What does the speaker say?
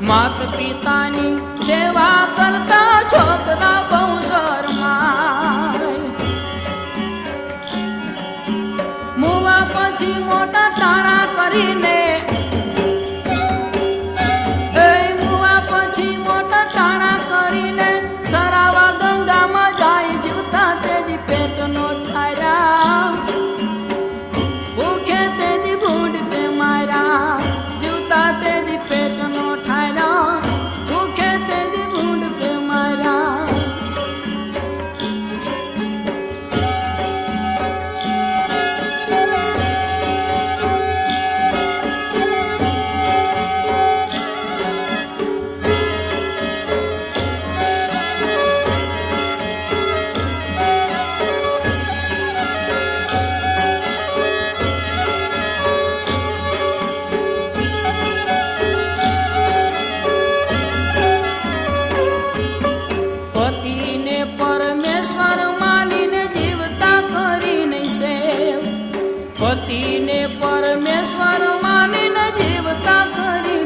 માત પિતાની સેવા કરતા છોકરા બહુ શરમાય. મુવા પછી મોટા ટાણા કરીને મુવા પછી મોટા ટાણા કરીને સરાવા ગંગામાં જાય જીવતા તેજી પેટનો ઠાર્યા. ભૂખે તેજી ભૂંડ પે માર્યા જીવતા તેજી પેટનો ઠાર્યા. ભૂખે તેજી ભૂંડ પે માર્યા. પતિને પરમેશ્વર માનીને જીવતા કરી નહીં સેવ. પતિને પરમેશ્વર માનીને જીવતા કરી